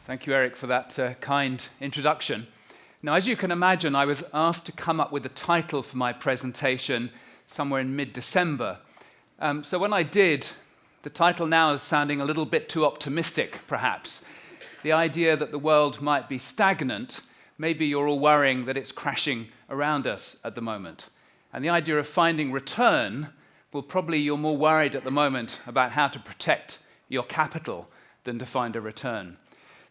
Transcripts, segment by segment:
Thank you, Eric, for that kind introduction. Now, as you can imagine, I was asked to come up with a title for my presentation somewhere in mid-December. So when I did, the title now is sounding a little bit too optimistic, perhaps. The idea that the world might be stagnant, maybe you're all worrying that it's crashing around us at the moment. And the idea of finding return, well, probably you're more worried at the moment about how to protect your capital than to find a return.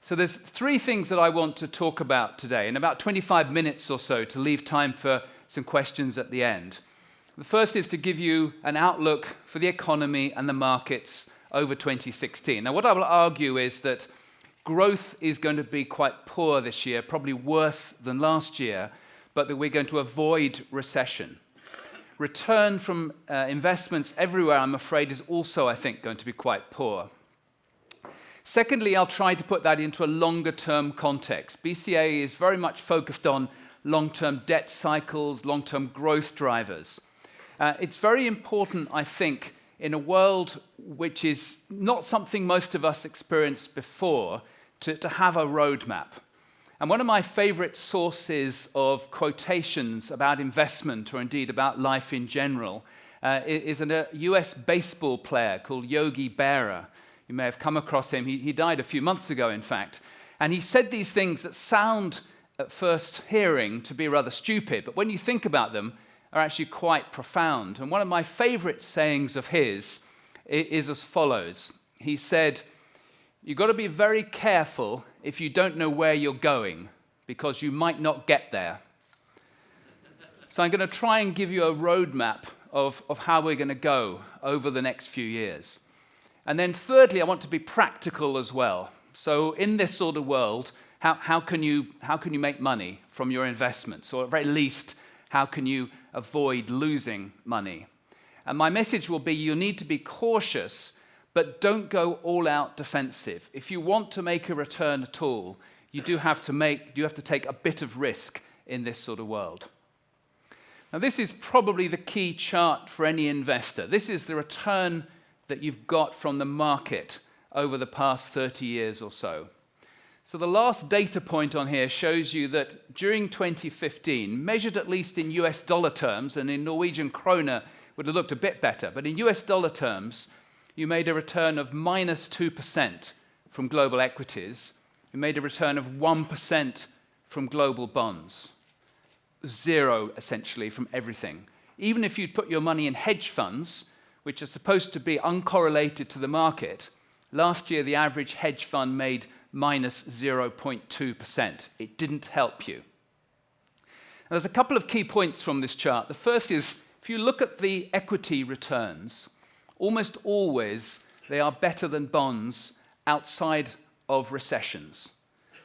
So there's three things that I want to talk about today, in about 25 minutes or so to leave time for some questions at the end. The first is to give you an outlook for the economy and the markets over 2016. Now, what I will argue is that growth is going to be quite poor this year, probably worse than last year, but that we're going to avoid recession. Return from investments everywhere, I'm afraid, is also, I think, going to be quite poor. Secondly, I'll try to put that into a longer-term context. BCA is very much focused on long-term debt cycles, long-term growth drivers. It's very important, I think, in a world which is not something most of us experienced before, to have a roadmap. And one of my favorite sources of quotations about investment, or indeed about life in general, is a US baseball player called Yogi Berra. You may have come across him. He died a few months ago, in fact. And he said these things that sound, at first hearing, to be rather stupid, but when you think about them, are actually quite profound. And one of my favorite sayings of his is as follows. He said, "You've got to be very careful if you don't know where you're going, because you might not get there." So I'm going to try and give you a roadmap of how we're going to go over the next few years. And then thirdly, I want to be practical as well. So in this sort of world, how can you make money from your investments? Or at very least, how can you avoid losing money? And my message will be you need to be cautious, but don't go all out defensive. If you want to make a return at all, you have to take a bit of risk in this sort of world. Now, this is probably the key chart for any investor. This is the return that you've got from the market over the past 30 years or so. So the last data point on here shows you that during 2015, measured at least in US dollar terms, and in Norwegian kroner would have looked a bit better, but in US dollar terms, you made a return of minus 2% from global equities. You made a return of 1% from global bonds. Zero, essentially, from everything. Even if you'd put your money in hedge funds, which are supposed to be uncorrelated to the market, last year the average hedge fund made minus 0.2%. It didn't help you. Now, there's a couple of key points from this chart. The first is, if you look at the equity returns, almost always they are better than bonds outside of recessions.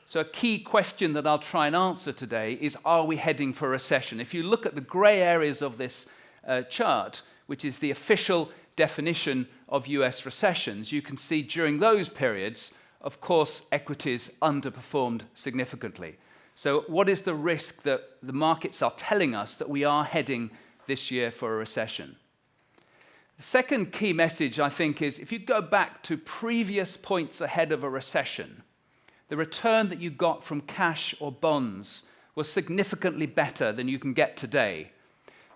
So a key question that I'll try and answer today is, are we heading for a recession? If you look at the grey areas of this chart, which is the official definition of US recessions, you can see during those periods, of course, equities underperformed significantly. So what is the risk that the markets are telling us that we are heading this year for a recession? The second key message, I think, is if you go back to previous points ahead of a recession, the return that you got from cash or bonds was significantly better than you can get today.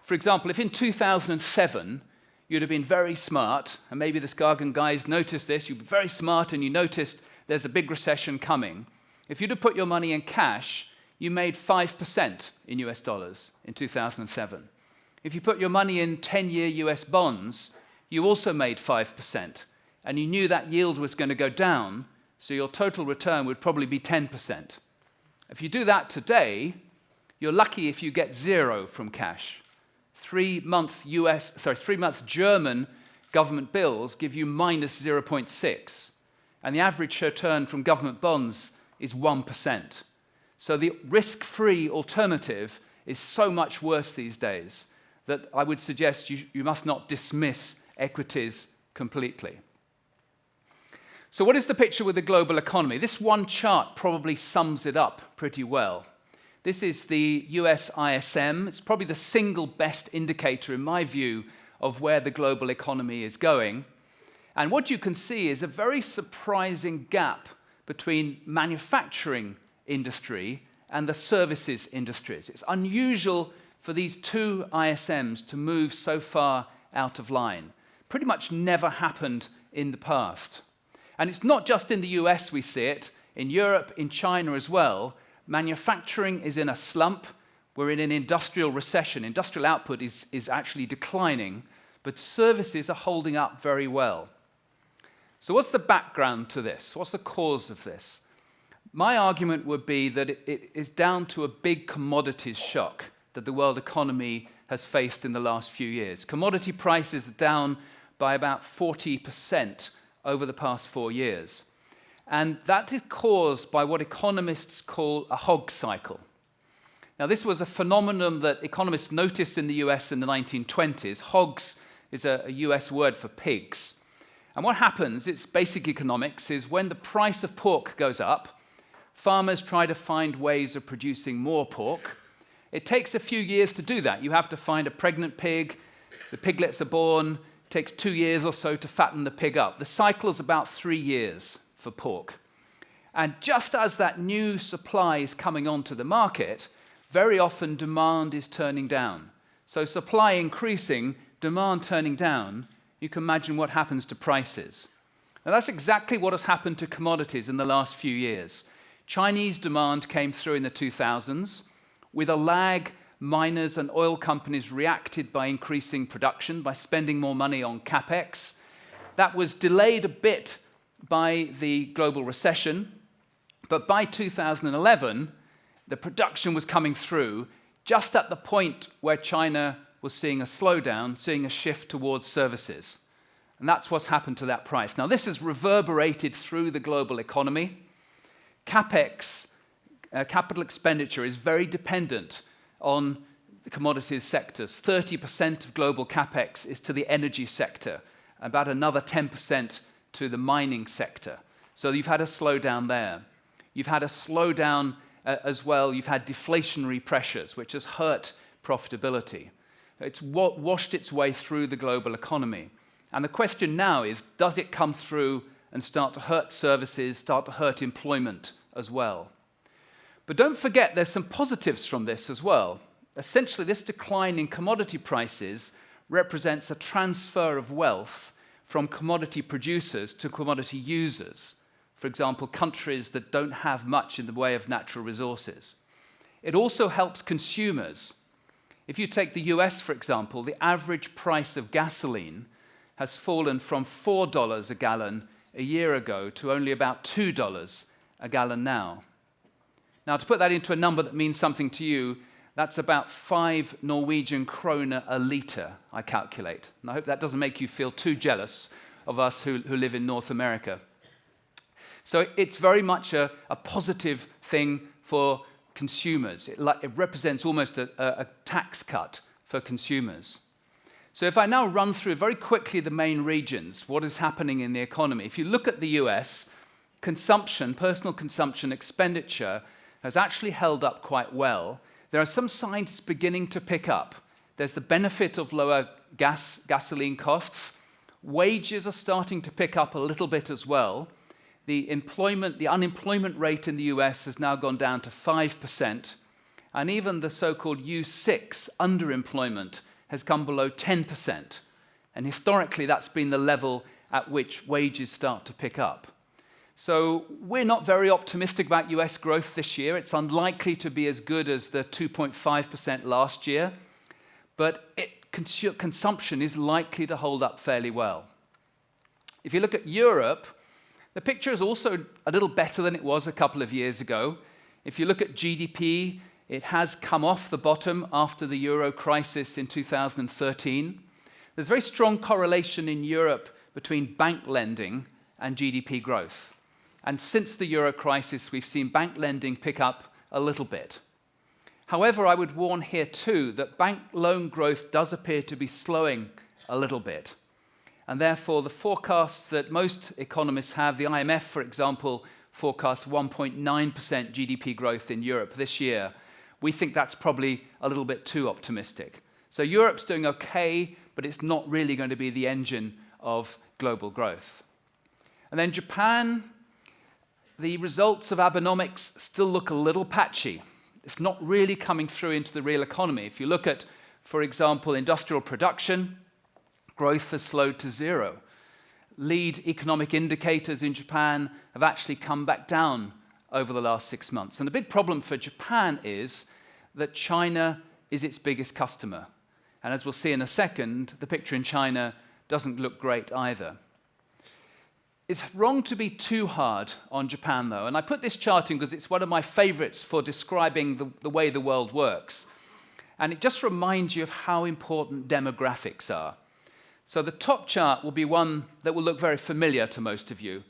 For example, if in 2007 you'd have been very smart, and maybe the Skagen guys noticed this, you'd be very smart and you noticed there's a big recession coming. If you'd have put your money in cash, you made 5% in US dollars in 2007. If you put your money in 10-year US bonds, you also made 5%, and you knew that yield was going to go down, so your total return would probably be 10%. If you do that today, you're lucky if you get zero from cash. 3 month German government bills give you minus 0.6, and the average return from government bonds is 1%. So the risk-free alternative is so much worse these days that I would suggest you must not dismiss equities completely. So what is the picture with the global economy? This one chart probably sums it up pretty well. This is the US ISM. It's probably the single best indicator, in my view, of where the global economy is going. And what you can see is a very surprising gap between manufacturing industry and the services industries. It's unusual for these two ISMs to move so far out of line. Pretty much never happened in the past. And it's not just in the US we see it, in Europe, in China as well. Manufacturing is in a slump. We're in an industrial recession. Industrial output is actually declining, but services are holding up very well. So what's the background to this? What's the cause of this? My argument would be that it is down to a big commodities shock that the world economy has faced in the last few years. Commodity prices are down by about 40% over the past 4 years. And that is caused by what economists call a hog cycle. Now, this was a phenomenon that economists noticed in the US in the 1920s. Hogs is a US word for pigs. And what happens, it's basic economics, is when the price of pork goes up, farmers try to find ways of producing more pork. It takes a few years to do that. You have to find a pregnant pig, the piglets are born, it takes 2 years or so to fatten the pig up. The cycle is about 3 years for pork. And just as that new supply is coming onto the market, very often demand is turning down. So supply increasing, demand turning down, you can imagine what happens to prices. Now that's exactly what has happened to commodities in the last few years. Chinese demand came through in the 2000s. With a lag, miners and oil companies reacted by increasing production, by spending more money on capex. That was delayed a bit by the global recession, but by 2011, the production was coming through just at the point where China was seeing a slowdown, seeing a shift towards services. And that's what's happened to that price. Now, this has reverberated through the global economy. Capex, capital expenditure, is very dependent on the commodities sectors. 30% of global capex is to the energy sector, about another 10% to the mining sector. So you've had a slowdown there. You've had a slowdown as well. You've had deflationary pressures, which has hurt profitability. It's washed its way through the global economy. And the question now is, does it come through and start to hurt services, start to hurt employment as well? But don't forget, there's some positives from this as well. Essentially, this decline in commodity prices represents a transfer of wealth from commodity producers to commodity users. For example, countries that don't have much in the way of natural resources. It also helps consumers. If you take the US, for example, the average price of gasoline has fallen from $4 a gallon a year ago to only about $2 a gallon now. Now, to put that into a number that means something to you, that's about 5 Norwegian kroner a litre, I calculate. And I hope that doesn't make you feel too jealous of us who live in North America. So it's very much a positive thing for consumers. It represents almost a tax cut for consumers. So if I now run through very quickly the main regions, what is happening in the economy. If you look at the US, consumption, personal consumption, expenditure has actually held up quite well. There are some signs it's beginning to pick up. There's the benefit of lower gasoline costs. Wages are starting to pick up a little bit as well. The unemployment rate in the US has now gone down to 5%, and even the so-called U6 underemployment has come below 10%. And historically, that's been the level at which wages start to pick up. So we're not very optimistic about US growth this year. It's unlikely to be as good as the 2.5% last year, but consumption is likely to hold up fairly well. If you look at Europe, the picture is also a little better than it was a couple of years ago. If you look at GDP, it has come off the bottom after the euro crisis in 2013. There's a very strong correlation in Europe between bank lending and GDP growth. And since the euro crisis, we've seen bank lending pick up a little bit. However, I would warn here too that bank loan growth does appear to be slowing a little bit. And therefore, the forecasts that most economists have, the IMF, for example, forecasts 1.9% GDP growth in Europe this year. We think that's probably a little bit too optimistic. So Europe's doing okay, but it's not really going to be the engine of global growth. And then Japan, the results of Abenomics still look a little patchy. It's not really coming through into the real economy. If you look at, for example, industrial production, growth has slowed to zero. Lead economic indicators in Japan have actually come back down over the last 6 months. And the big problem for Japan is that China is its biggest customer. And as we'll see in a second, the picture in China doesn't look great either. It's wrong to be too hard on Japan, though. And I put this chart in because it's one of my favorites for describing the way the world works. And it just reminds you of how important demographics are. So the top chart will be one that will look very familiar to most of you.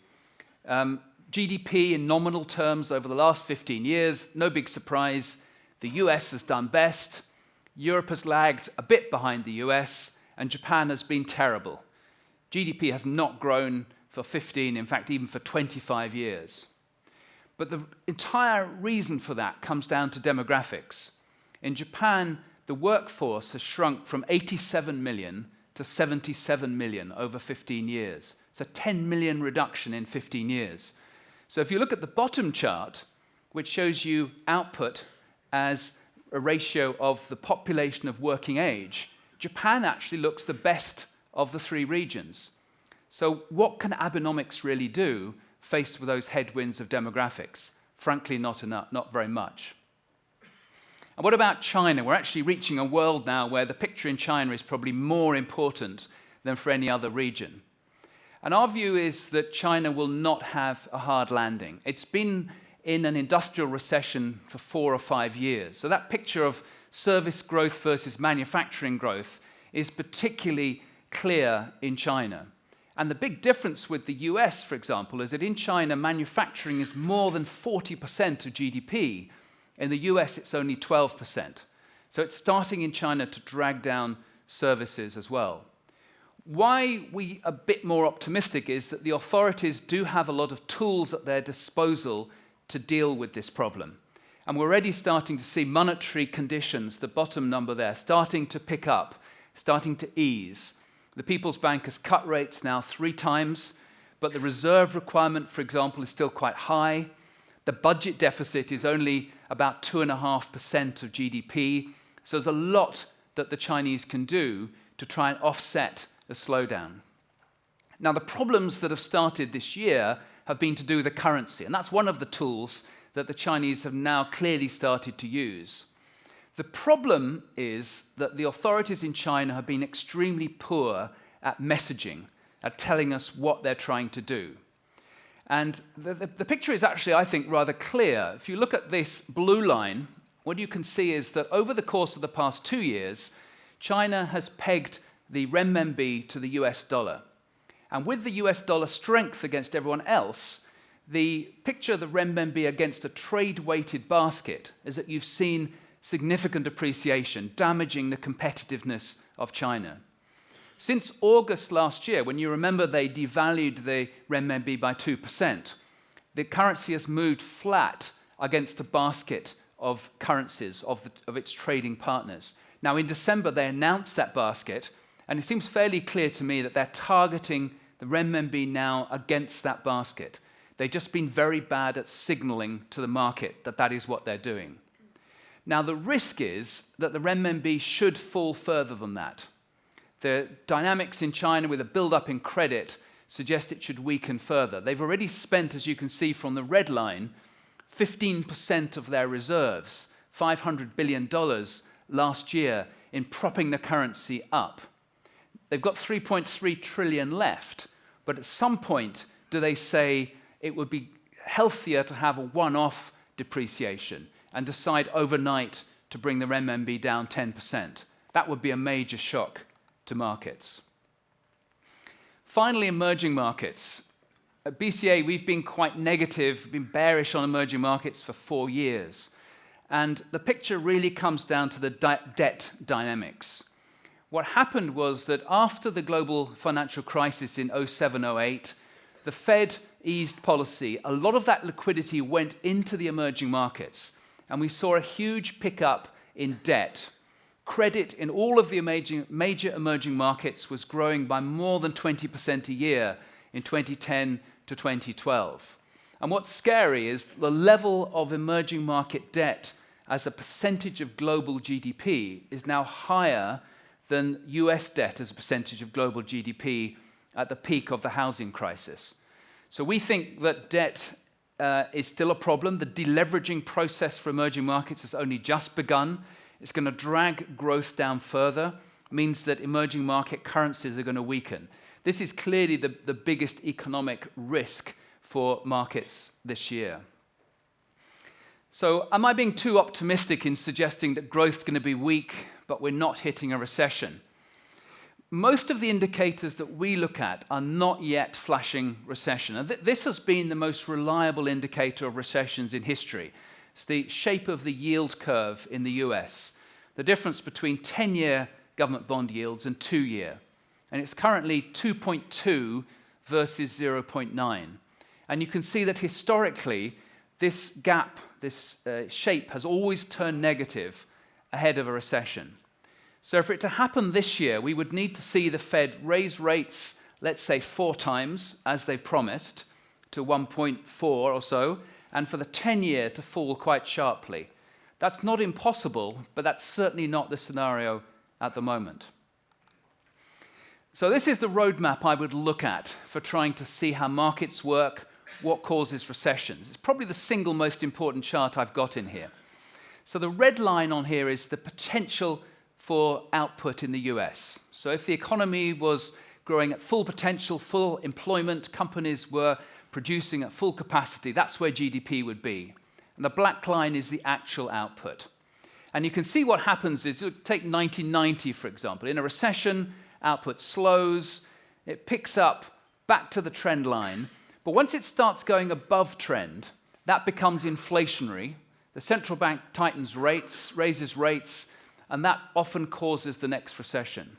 GDP in nominal terms over the last 15 years, no big surprise. The US has done best. Europe has lagged a bit behind the US, and Japan has been terrible. GDP has not grown for 15, in fact, even for 25 years. But the entire reason for that comes down to demographics. In Japan, the workforce has shrunk from 87 million to 77 million over 15 years. It's a 10 million reduction in 15 years. So if you look at the bottom chart, which shows you output as a ratio of the population of working age, Japan actually looks the best of the three regions. So what can Abenomics really do faced with those headwinds of demographics? Frankly, not enough, not very much. And what about China? We're actually reaching a world now where the picture in China is probably more important than for any other region. And our view is that China will not have a hard landing. It's been in an industrial recession for 4 or 5 years. So that picture of service growth versus manufacturing growth is particularly clear in China. And the big difference with the US, for example, is that in China, manufacturing is more than 40% of GDP. In the US, it's only 12%. So it's starting in China to drag down services as well. Why we're a bit more optimistic is that the authorities do have a lot of tools at their disposal to deal with this problem. And we're already starting to see monetary conditions, the bottom number there, starting to pick up, starting to ease. The People's Bank has cut rates now 3 times, but the reserve requirement, for example, is still quite high. The budget deficit is only about 2.5% of GDP, so there's a lot that the Chinese can do to try and offset the slowdown. Now, the problems that have started this year have been to do with the currency, and that's one of the tools that the Chinese have now clearly started to use. The problem is that the authorities in China have been extremely poor at messaging, at telling us what they're trying to do. And the picture is actually, I think, rather clear. If you look at this blue line, what you can see is that over the course of the past 2 years, China has pegged the renminbi to the US dollar. And with the US dollar strength against everyone else, the picture of the renminbi against a trade-weighted basket is that you've seen significant appreciation, damaging the competitiveness of China. Since August last year, when you remember they devalued the renminbi by 2%, the currency has moved flat against a basket of currencies of its trading partners. Now, in December, they announced that basket, and it seems fairly clear to me that they're targeting the renminbi now against that basket. They've just been very bad at signaling to the market that that is what they're doing. Now, the risk is that the renminbi should fall further than that. The dynamics in China with a build-up in credit suggest it should weaken further. They've already spent, as you can see from the red line, 15% of their reserves, $500 billion last year, in propping the currency up. They've got 3.3 trillion left, but at some point do they say it would be healthier to have a one-off depreciation and decide overnight to bring the renminbi down 10%. That would be a major shock to markets. Finally, emerging markets. At BCA, we've been quite negative, been bearish on emerging markets for 4 years. And the picture really comes down to the debt dynamics. What happened was that after the global financial crisis in 07-08, the Fed eased policy. A lot of that liquidity went into the emerging markets, and we saw a huge pickup in debt. Credit in all of the major emerging markets was growing by more than 20% a year in 2010 to 2012. And what's scary is the level of emerging market debt as a percentage of global GDP is now higher than US debt as a percentage of global GDP at the peak of the housing crisis. So we think that debt is still a problem. The deleveraging process for emerging markets has only just begun. It's going to drag growth down further, means that emerging market currencies are going to weaken. This is clearly the biggest economic risk for markets this year. So am I being too optimistic in suggesting that growth is going to be weak, but we're not hitting a recession? Most of the indicators that we look at are not yet flashing recession. And this has been the most reliable indicator of recessions in history. It's the shape of the yield curve in the US, the difference between 10-year government bond yields and 2-year. And it's currently 2.2 versus 0.9. And you can see that historically, this gap, this shape has always turned negative ahead of a recession. So for it to happen this year, we would need to see the Fed raise rates, let's say 4 times, as they promised, to 1.4 or so, and for the 10-year to fall quite sharply. That's not impossible, but that's certainly not the scenario at the moment. So this is the roadmap I would look at for trying to see how markets work, what causes recessions. It's probably the single most important chart I've got in here. So the red line on here is the potential for output in the US. So if the economy was growing at full potential, full employment, companies were producing at full capacity, that's where GDP would be. And the black line is the actual output. And you can see what happens is, you take 1990, for example. In a recession, output slows, it picks up back to the trend line. But once it starts going above trend, that becomes inflationary. The central bank tightens rates, raises rates, and that often causes the next recession.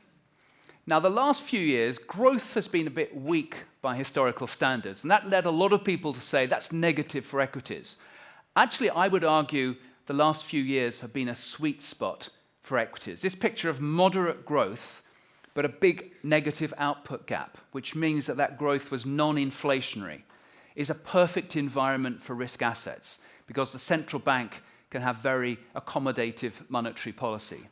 Now, the last few years, growth has been a bit weak by historical standards, and that led a lot of people to say that's negative for equities. Actually, I would argue the last few years have been a sweet spot for equities. This picture of moderate growth, but a big negative output gap, which means that that growth was non-inflationary, is a perfect environment for risk assets because the central bank can have very accommodative monetary policy.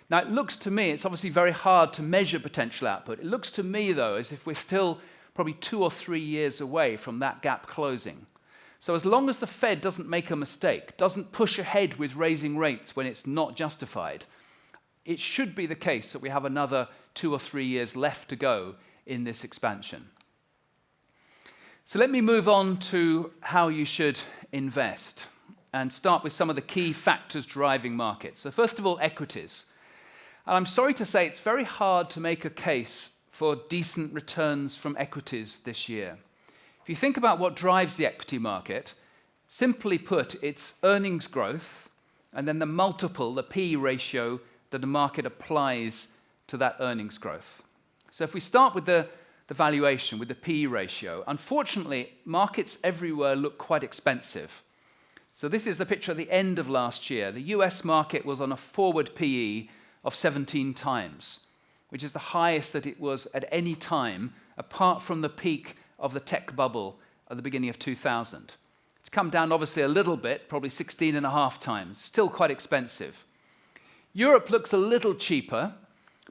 Now, it looks to me, it's obviously very hard to measure potential output. It looks to me, though, as if we're still probably 2 or 3 years away from that gap closing. So as long as the Fed doesn't make a mistake, doesn't push ahead with raising rates when it's not justified, it should be the case that we have another 2 or 3 years left to go in this expansion. So let me move on to how you should invest and start with some of the key factors driving markets. So first of all, equities. And I'm sorry to say it's very hard to make a case for decent returns from equities this year. If you think about what drives the equity market, simply put, it's earnings growth and then the multiple, the P ratio that the market applies to that earnings growth. So if we start with the valuation, with the P ratio, unfortunately, markets everywhere look quite expensive. So this is the picture at the end of last year. The US market was on a forward PE of 17 times, which is the highest that it was at any time, apart from the peak of the tech bubble at the beginning of 2000. It's come down obviously a little bit, probably 16.5 times, still quite expensive. Europe looks a little cheaper,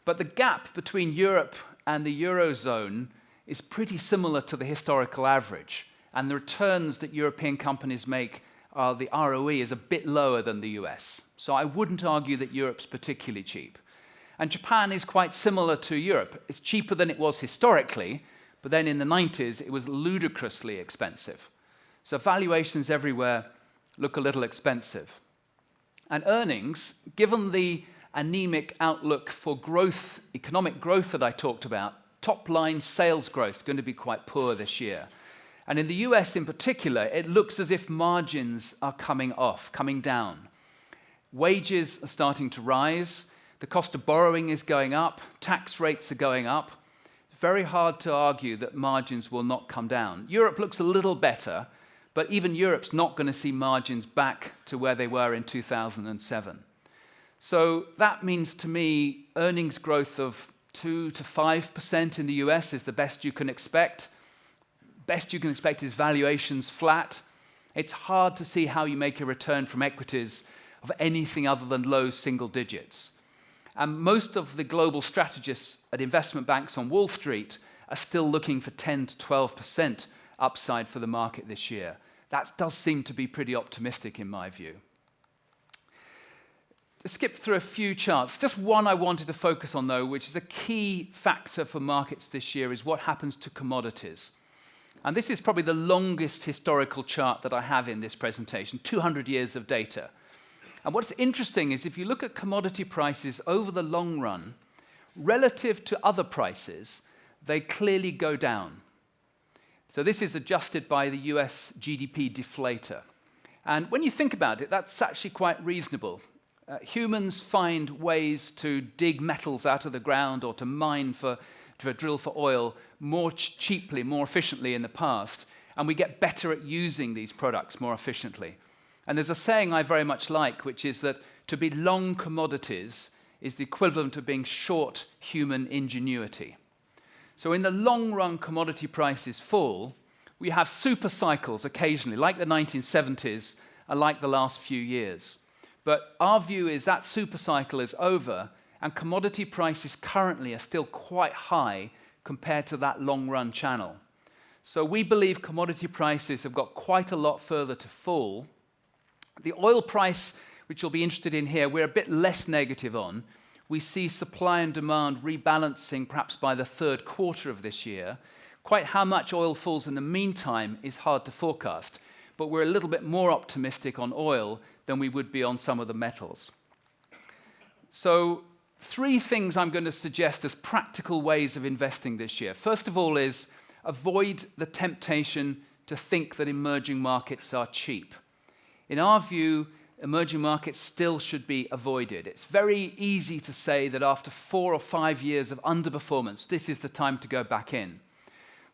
but the gap between Europe and the Eurozone is pretty similar to the historical average, and the returns that European companies make, the ROE is a bit lower than the US. So I wouldn't argue that Europe's particularly cheap. And Japan is quite similar to Europe. It's cheaper than it was historically, but then in the 90s, it was ludicrously expensive. So valuations everywhere look a little expensive. And earnings, given the anemic outlook for growth, economic growth that I talked about, top-line sales growth is going to be quite poor this year. And in the US in particular, it looks as if margins are coming off, coming down. Wages are starting to rise. The cost of borrowing is going up. Tax rates are going up. It's very hard to argue that margins will not come down. Europe looks a little better, but even Europe's not going to see margins back to where they were in 2007. So that means to me earnings growth of 2 to 5% in the US is the best you can expect. best you can expect is valuations flat. It's hard to see how you make a return from equities of anything other than low single digits. And most of the global strategists at investment banks on Wall Street are still looking for 10 to 12% upside for the market this year. That does seem to be pretty optimistic in my view. To skip through a few charts, just one I wanted to focus on though, which is a key factor for markets this year, is what happens to commodities. And this is probably the longest historical chart that I have in this presentation, 200 years of data. And what's interesting is if you look at commodity prices over the long run, relative to other prices, they clearly go down. So this is adjusted by the US GDP deflator. And when you think about it, that's actually quite reasonable. Humans find ways to dig metals out of the ground or to mine to drill for oil more cheaply, more efficiently in the past, and we get better at using these products more efficiently. And there's a saying I very much like, which is that to be long commodities is the equivalent of being short human ingenuity. So in the long run, commodity prices fall. We have super cycles occasionally, like the 1970s and like the last few years. But our view is that super cycle is over, and commodity prices currently are still quite high compared to that long-run channel. So we believe commodity prices have got quite a lot further to fall. The oil price, which you'll be interested in here, we're a bit less negative on. We see supply and demand rebalancing perhaps by the third quarter of this year. Quite how much oil falls in the meantime is hard to forecast, but we're a little bit more optimistic on oil than we would be on some of the metals. So 3 things I'm going to suggest as practical ways of investing this year. First of all is avoid the temptation to think that emerging markets are cheap. In our view, emerging markets still should be avoided. It's very easy to say that after 4 or 5 years of underperformance, this is the time to go back in.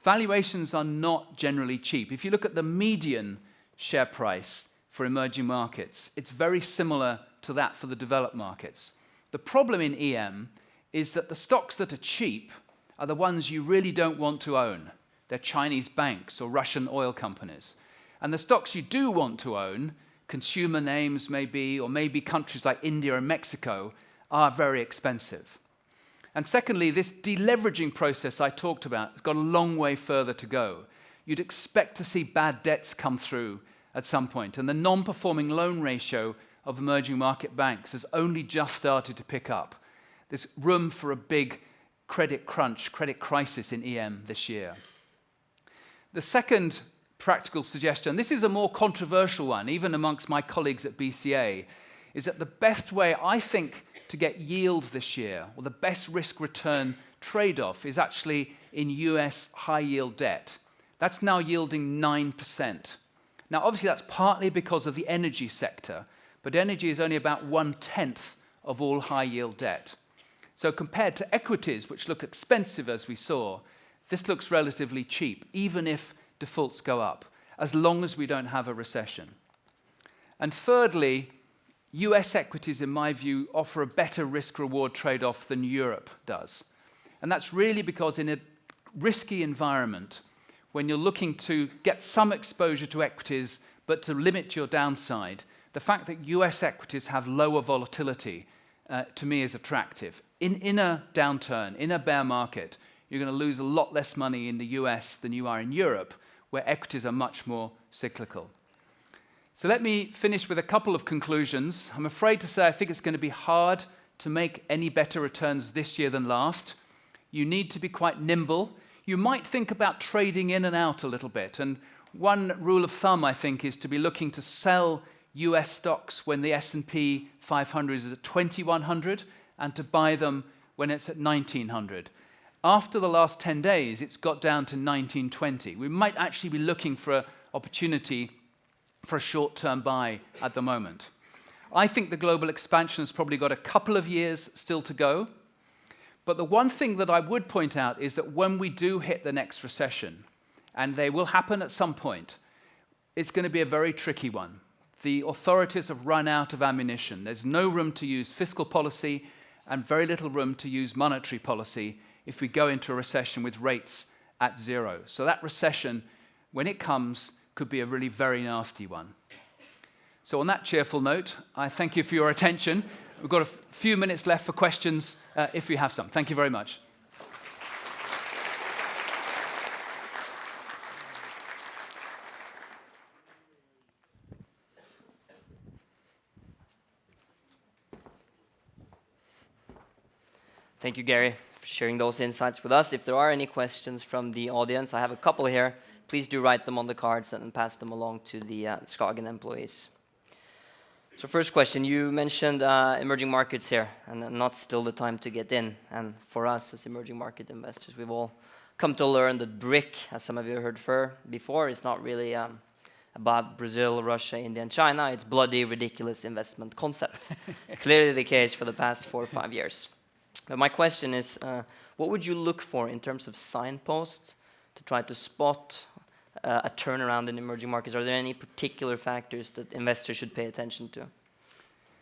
Valuations are not generally cheap. If you look at the median share price for emerging markets, it's very similar to that for the developed markets. The problem in EM is that the stocks that are cheap are the ones you really don't want to own. They're Chinese banks or Russian oil companies. And the stocks you do want to own, consumer names maybe, or maybe countries like India and Mexico, are very expensive. And secondly, this deleveraging process I talked about has got a long way further to go. You'd expect to see bad debts come through at some point, and the non-performing loan ratio of emerging market banks has only just started to pick up. There's room for a big credit crunch, credit crisis in EM this year. The second practical suggestion, this is a more controversial one, even amongst my colleagues at BCA, is that the best way, I think, to get yield this year, or the best risk-return trade-off, is actually in US high-yield debt. That's now yielding 9%. Now, obviously, that's partly because of the energy sector, but energy is only about 1/10 of all high-yield debt. So compared to equities, which look expensive as we saw, this looks relatively cheap, even if defaults go up, as long as we don't have a recession. And thirdly, US equities, in my view, offer a better risk-reward trade-off than Europe does. And that's really because in a risky environment, when you're looking to get some exposure to equities, but to limit your downside, the fact that US equities have lower volatility, to me, is attractive. In a downturn, in a bear market, you're going to lose a lot less money in the US than you are in Europe, where equities are much more cyclical. So let me finish with a couple of conclusions. I'm afraid to say I think it's going to be hard to make any better returns this year than last. You need to be quite nimble. You might think about trading in and out a little bit. And one rule of thumb, I think, is to be looking to sell US stocks when the S&P 500 is at 2100 and to buy them when it's at 1900. After the last 10 days, it's got down to 1920. We might actually be looking for an opportunity for a short-term buy at the moment. I think the global expansion has probably got a couple of years still to go. But the one thing that I would point out is that when we do hit the next recession, and they will happen at some point, it's going to be a very tricky one. The authorities have run out of ammunition. There's no room to use fiscal policy and very little room to use monetary policy if we go into a recession with rates at 0. So that recession when it comes, could be a really very nasty one. So on that cheerful note, I thank you for your attention. We've got a few minutes left for questions, if you have some. Thank you very much. Thank you, Garry, for sharing those insights with us. If there are any questions from the audience, I have a couple here. Please do write them on the cards and pass them along to the Skagen employees. So first question, you mentioned emerging markets here, and not still the time to get in. And for us as emerging market investors, we've all come to learn that BRIC, as some of you heard before, is not really about Brazil, Russia, India, and China. It's bloody, ridiculous investment concept. Clearly the case for the past 4 or 5 years. But my question is, what would you look for in terms of signposts to try to spot a turnaround in emerging markets? Are there any particular factors that investors should pay attention to?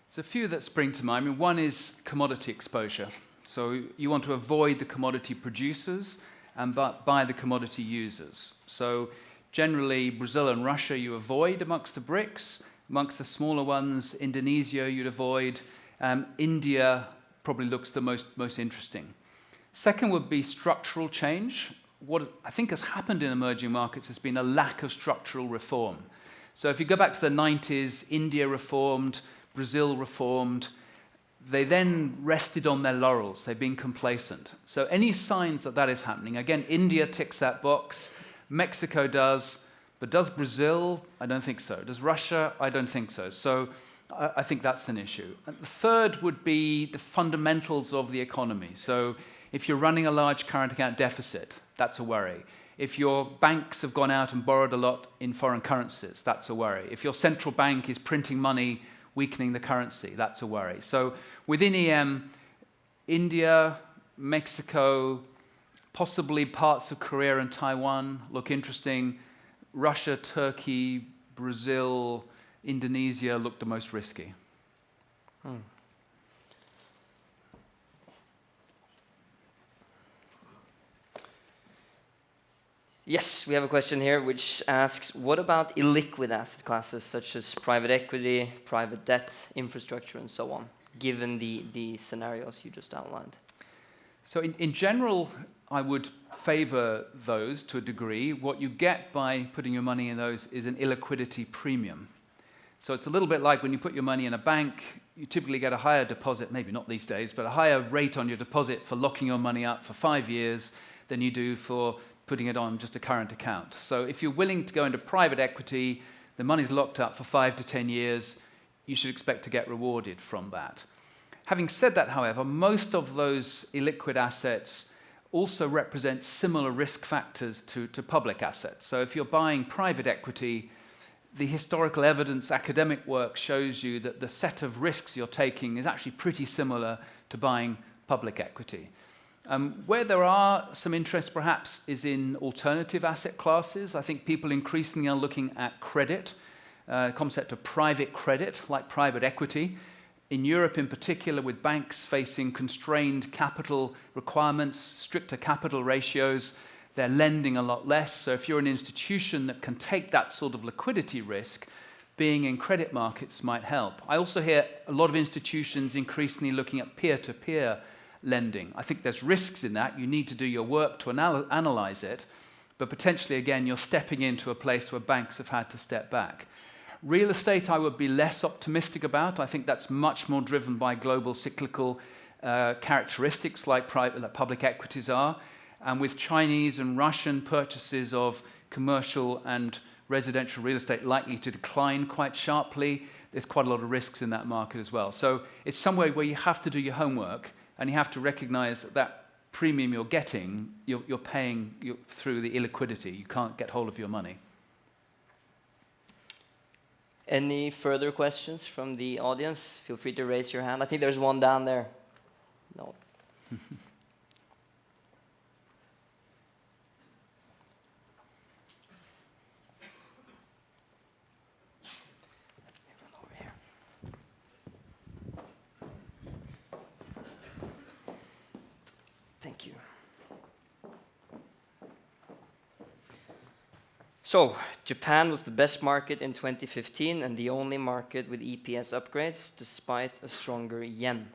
There's a few that spring to mind. I mean, one is commodity exposure. So you want to avoid the commodity producers and buy the commodity users. So generally, Brazil and Russia you avoid amongst the BRICS. Amongst the smaller ones, Indonesia you'd avoid. India probably looks the most interesting. Second would be structural change. What I think has happened in emerging markets has been a lack of structural reform. So if you go back to the 90s, India reformed, Brazil reformed. They then rested on their laurels. They've been complacent. So any signs that that is happening, again, India ticks that box, Mexico does, but does Brazil? I don't think so. Does Russia? I don't think so. So I think that's an issue. And the third would be the fundamentals of the economy. So if you're running a large current account deficit, that's a worry. If your banks have gone out and borrowed a lot in foreign currencies, that's a worry. If your central bank is printing money, weakening the currency, that's a worry. So within EM, India, Mexico, possibly parts of Korea and Taiwan look interesting. Russia, Turkey, Brazil, Indonesia look the most risky. Yes, we have a question here which asks, what about illiquid asset classes such as private equity, private debt, infrastructure, and so on, given the scenarios you just outlined? So in general, I would favor those to a degree. What you get by putting your money in those is an illiquidity premium. So it's a little bit like when you put your money in a bank, you typically get a higher deposit, maybe not these days, but a higher rate on your deposit for locking your money up for 5 years than you do for putting it on just a current account. So if you're willing to go into private equity, the money's locked up for 5 to 10 years, you should expect to get rewarded from that. Having said that, however, most of those illiquid assets also represent similar risk factors to public assets. So if you're buying private equity, the historical evidence, academic work shows you that the set of risks you're taking is actually pretty similar to buying public equity. Where there are some interest perhaps is in alternative asset classes. I think people increasingly are looking at credit, concept of private credit, like private equity. In Europe in particular, with banks facing constrained capital requirements, stricter capital ratios, they're lending a lot less. So if you're an institution that can take that sort of liquidity risk, being in credit markets might help. I also hear a lot of institutions increasingly looking at peer-to-peer lending. I think there's risks in that. You need to do your work to analyze it, but potentially, again, you're stepping into a place where banks have had to step back. Real estate, I would be less optimistic about. I think that's much more driven by global cyclical characteristics like public equities are. And with Chinese and Russian purchases of commercial and residential real estate likely to decline quite sharply, there's quite a lot of risks in that market as well. So it's somewhere where you have to do your homework and you have to recognize that premium you're getting, you're paying through the illiquidity. You can't get hold of your money. Any further questions from the audience? Feel free to raise your hand. I think there's one down there. No. So, Japan was the best market in 2015 and the only market with EPS upgrades despite a stronger yen.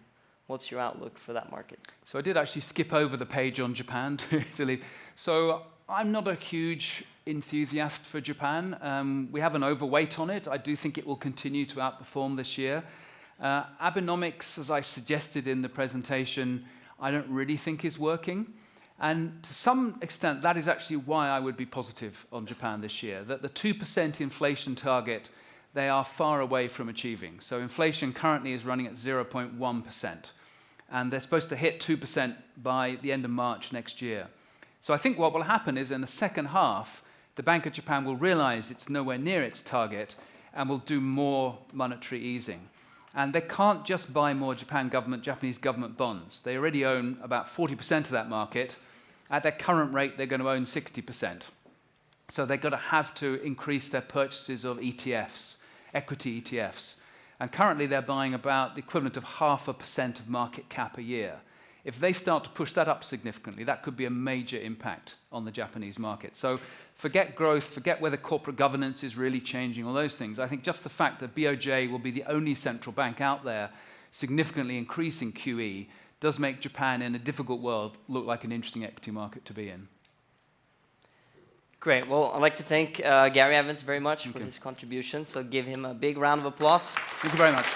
What's your outlook for that market? So I did actually skip over the page on Japan to Italy. So I'm not a huge enthusiast for Japan. We have an overweight on it. I do think it will continue to outperform this year. Abenomics, as I suggested in the presentation, I don't really think is working. And to some extent, that is actually why I would be positive on Japan this year, that the 2% inflation target, they are far away from achieving. So inflation currently is running at 0.1%, and they're supposed to hit 2% by the end of March next year. So I think what will happen is in the second half, the Bank of Japan will realize it's nowhere near its target and will do more monetary easing. And they can't just buy more Japanese government bonds. They already own about 40% of that market. At their current rate, they're going to own 60%. So they're going to have to increase their purchases of ETFs, equity ETFs. And currently, they're buying about the equivalent of 0.5% of market cap a year. If they start to push that up significantly, that could be a major impact on the Japanese market. So forget growth, forget whether corporate governance is really changing, all those things. I think just the fact that BOJ will be the only central bank out there significantly increasing QE does make Japan, in a difficult world, look like an interesting equity market to be in. Great. Well, I'd like to thank Garry Evans very much for his contribution. So give him a big round of applause. Thank you very much.